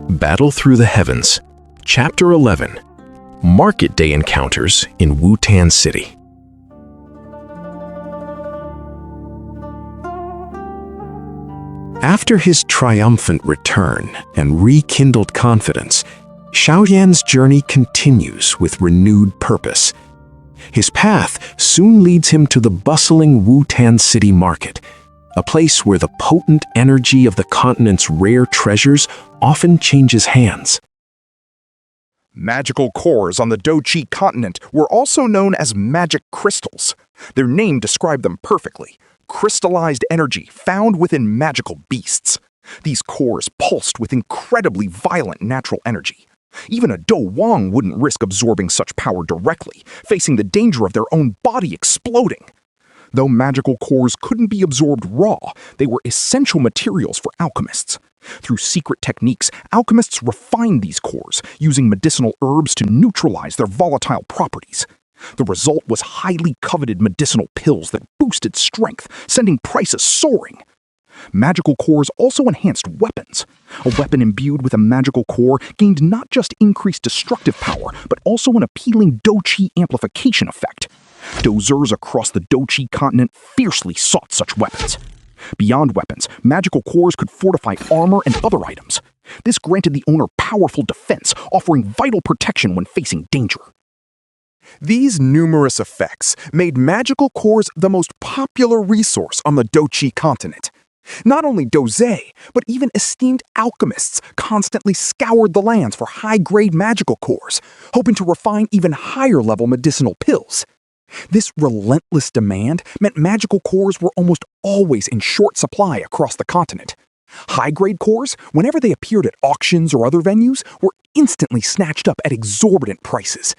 Battle Through the Heavens, Chapter 11, Market Day Encounters in Wutan City. After his triumphant return and rekindled confidence, Xiaoyan's journey continues with renewed purpose. His path soon leads him to the bustling Wutan City market, a place where the potent energy of the continent's rare treasures often changes hands. Magical cores on the Douqi continent were also known as magic crystals. Their name described them perfectly: crystallized energy found within magical beasts. These cores pulsed with incredibly violent natural energy. Even a Dou Wang wouldn't risk absorbing such power directly, facing the danger of their own body exploding. Though magical cores couldn't be absorbed raw, they were essential materials for alchemists. Through secret techniques, alchemists refined these cores, using medicinal herbs to neutralize their volatile properties. The result was highly coveted medicinal pills that boosted strength, sending prices soaring. Magical cores also enhanced weapons. A weapon imbued with a magical core gained not just increased destructive power, but also an appealing Douqi amplification effect. Douzers across the Douqi continent fiercely sought such weapons. Beyond weapons, magical cores could fortify armor and other items. This granted the owner powerful defense, offering vital protection when facing danger. These numerous effects made magical cores the most popular resource on the Douqi continent. Not only douzé, but even esteemed alchemists constantly scoured the lands for high-grade magical cores, hoping to refine even higher-level medicinal pills. This relentless demand meant magical cores were almost always in short supply across the continent. High-grade cores, whenever they appeared at auctions or other venues, were instantly snatched up at exorbitant prices.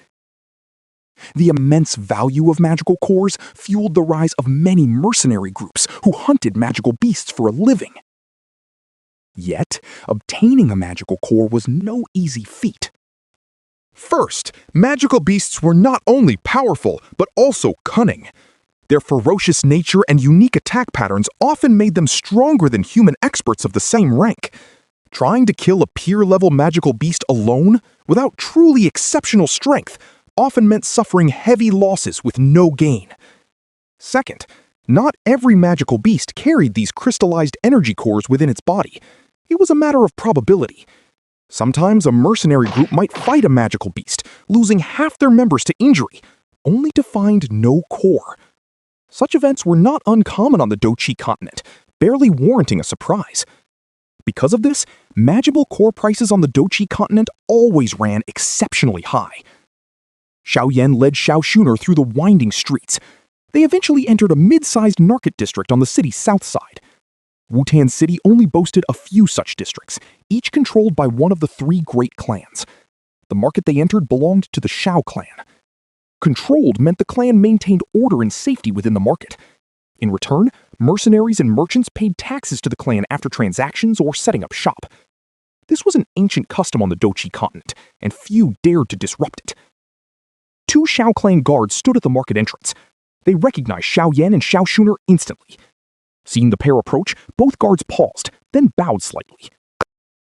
The immense value of magical cores fueled the rise of many mercenary groups who hunted magical beasts for a living. Yet, obtaining a magical core was no easy feat. First, magical beasts were not only powerful, but also cunning. Their ferocious nature and unique attack patterns often made them stronger than human experts of the same rank. Trying to kill a peer-level magical beast alone, without truly exceptional strength, often meant suffering heavy losses with no gain. Second, not every magical beast carried these crystallized energy cores within its body. It was a matter of probability. Sometimes a mercenary group might fight a magical beast, losing half their members to injury, only to find no core. Such events were not uncommon on the Douqi continent, barely warranting a surprise. Because of this, magical core prices on the Douqi continent always ran exceptionally high. Xiaoyan led Xiaoxuner through the winding streets. They eventually entered a mid-sized market district on the city's south side. Wutan City only boasted a few such districts, each controlled by one of the three great clans. The market they entered belonged to the Xiao clan. Controlled meant the clan maintained order and safety within the market. In return, mercenaries and merchants paid taxes to the clan after transactions or setting up shop. This was an ancient custom on the Douqi continent, and few dared to disrupt it. Two Xiao clan guards stood at the market entrance. They recognized Xiaoyan and Xiaoxuner instantly. Seeing the pair approach, both guards paused, then bowed slightly.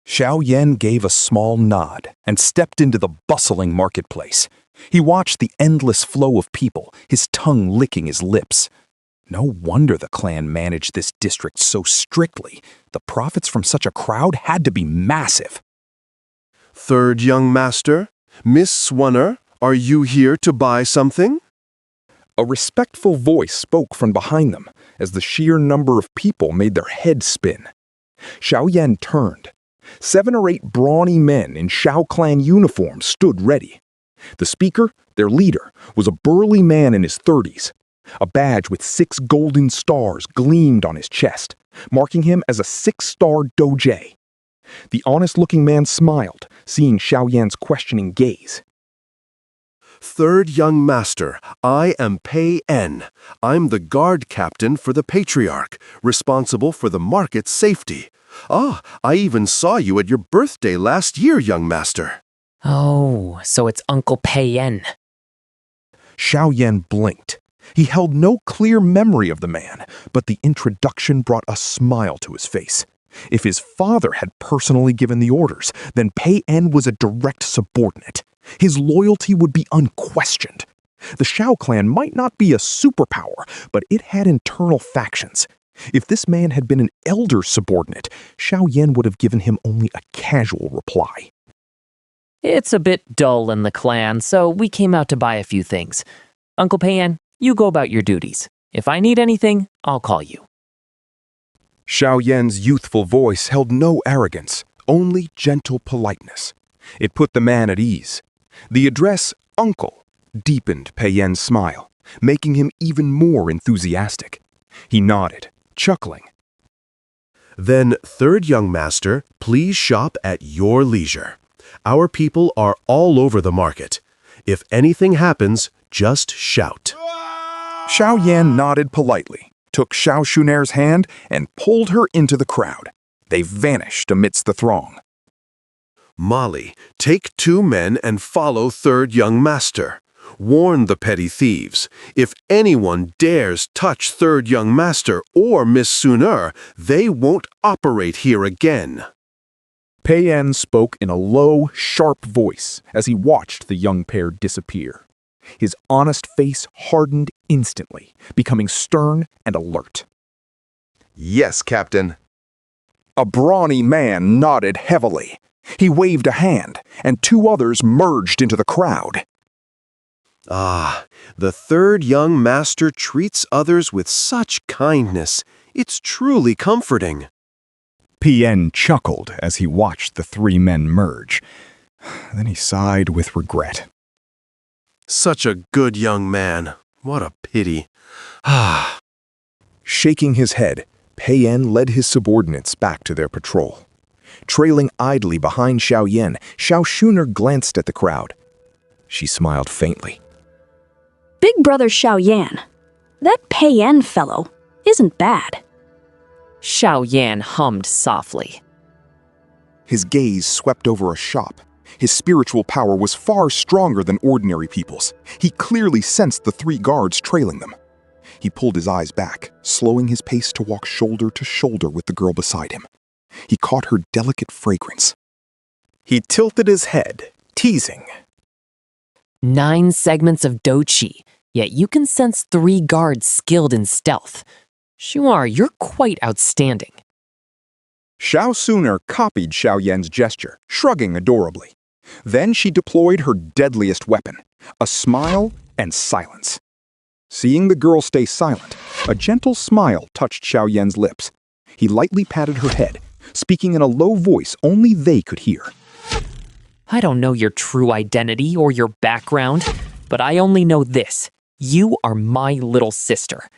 Xiaoyan gave a small nod and stepped into the bustling marketplace. He watched the endless flow of people, his tongue licking his lips. No wonder the clan managed this district so strictly. The profits from such a crowd had to be massive. Third young master, Miss Swunner, are you here to buy something? A respectful voice spoke from behind them, as the sheer number of people made their heads spin. Xiaoyan turned. 7 or 8 brawny men in Xiao clan uniforms stood ready. The speaker, their leader, was a burly man in his 30s. A badge with 6 golden stars gleamed on his chest, marking him as a 6-star doge. The honest-looking man smiled, seeing Xiaoyan's questioning gaze. Third young master, I am Pei En. I'm the guard captain for the patriarch, responsible for the market's safety. Ah, I even saw you at your birthday last year, young master. Oh, so it's Uncle Pei En. Xiaoyan blinked. He held no clear memory of the man, but the introduction brought a smile to his face. If his father had personally given the orders, then Pei En was a direct subordinate. His loyalty would be unquestioned. The Xiao clan might not be a superpower, but it had internal factions. If this man had been an elder subordinate, Xiao Yan would have given him only a casual reply. It's a bit dull in the clan, so we came out to buy a few things. Uncle Payan, you go about your duties. If I need anything, I'll call you. Xiao Yan's youthful voice held no arrogance, only gentle politeness. It put the man at ease. The address, Uncle, deepened Pei Yan's smile, making him even more enthusiastic. He nodded, chuckling. Then, third young master, please shop at your leisure. Our people are all over the market. If anything happens, just shout. Xiao Yan nodded politely, took Xiao Shuner's hand, and pulled her into the crowd. They vanished amidst the throng. Molly, take 2 men and follow third young master. Warn the petty thieves. If anyone dares touch third young master or Miss Suner, they won't operate here again. Pei En spoke in a low, sharp voice as he watched the young pair disappear. His honest face hardened instantly, becoming stern and alert. Yes, Captain. A brawny man nodded heavily. He waved a hand, and 2 others merged into the crowd. Ah, the third young master treats others with such kindness. It's truly comforting. Pei En chuckled as he watched the 3 men merge. Then he sighed with regret. Such a good young man. What a pity. Ah. Shaking his head, Pei En led his subordinates back to their patrol. Trailing idly behind Xiao Yan, Xiao Shuner glanced at the crowd. She smiled faintly. Big brother Xiao Yan, that Pei En fellow isn't bad. Xiao Yan hummed softly. His gaze swept over a shop. His spiritual power was far stronger than ordinary people's. He clearly sensed the 3 guards trailing them. He pulled his eyes back, slowing his pace to walk shoulder to shoulder with the girl beside him. He caught her delicate fragrance. He tilted his head, teasing. 9 segments of Dochi, yet you can sense 3 guards skilled in stealth. Shuar, you're quite outstanding. Xiao Suner copied Xiao Yan's gesture, shrugging adorably. Then she deployed her deadliest weapon, a smile and silence. Seeing the girl stay silent, a gentle smile touched Xiao Yan's lips. He lightly patted her head, speaking in a low voice only they could hear. I don't know your true identity or your background, but I only know this. You are my little sister.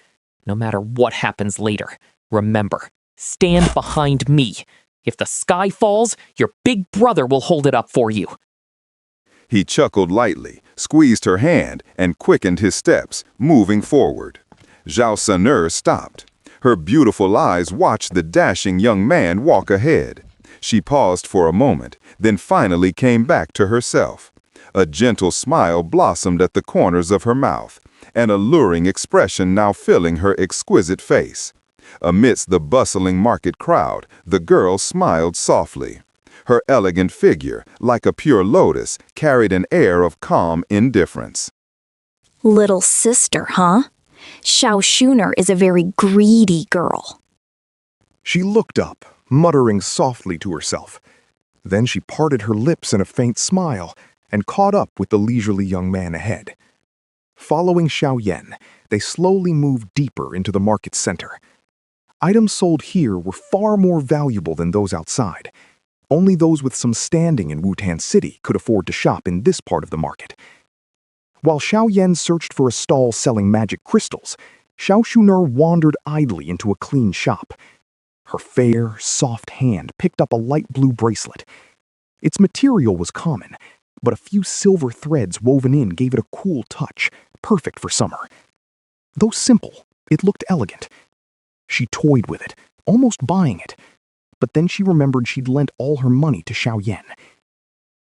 No matter what happens later, remember, stand behind me. If the sky falls, your big brother will hold it up for you. He chuckled lightly, squeezed her hand, and quickened his steps, moving forward. Zhao Suner stopped. Her beautiful eyes watched the dashing young man walk ahead. She paused for a moment, then finally came back to herself. A gentle smile blossomed at the corners of her mouth, an alluring expression now filling her exquisite face. Amidst the bustling market crowd, the girl smiled softly. Her elegant figure, like a pure lotus, carried an air of calm indifference. Little sister, huh? Xiao Shuner is a very greedy girl. She looked up, muttering softly to herself. Then she parted her lips in a faint smile and caught up with the leisurely young man ahead. Following Xiao Yan, they slowly moved deeper into the market center. Items sold here were far more valuable than those outside. Only those with some standing in Wutan City could afford to shop in this part of the market. While Xiao Yan searched for a stall selling magic crystals, Xiao Shuner wandered idly into a clean shop. Her fair, soft hand picked up a light blue bracelet. Its material was common, but a few silver threads woven in gave it a cool touch, perfect for summer. Though simple, it looked elegant. She toyed with it, almost buying it, but then she remembered she'd lent all her money to Xiao Yan.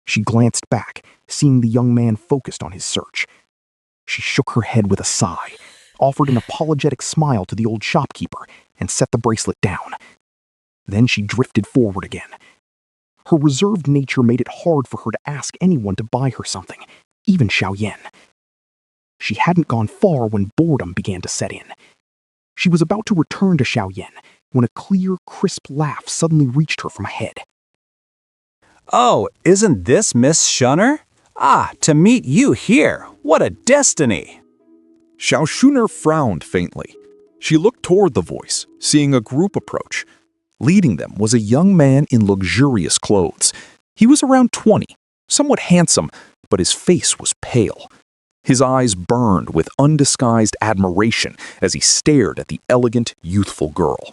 She glanced back, seeing the young man focused on his search. She shook her head with a sigh, offered an apologetic smile to the old shopkeeper, and set the bracelet down. Then she drifted forward again. Her reserved nature made it hard for her to ask anyone to buy her something, even Xiaoyan. She hadn't gone far when boredom began to set in. She was about to return to Xiaoyan when a clear, crisp laugh suddenly reached her from ahead. Oh, isn't this Miss Shunner? Ah, to meet you here. What a destiny! Xiaoxuner frowned faintly. She looked toward the voice, seeing a group approach. Leading them was a young man in luxurious clothes. He was around 20, somewhat handsome, but his face was pale. His eyes burned with undisguised admiration as he stared at the elegant, youthful girl.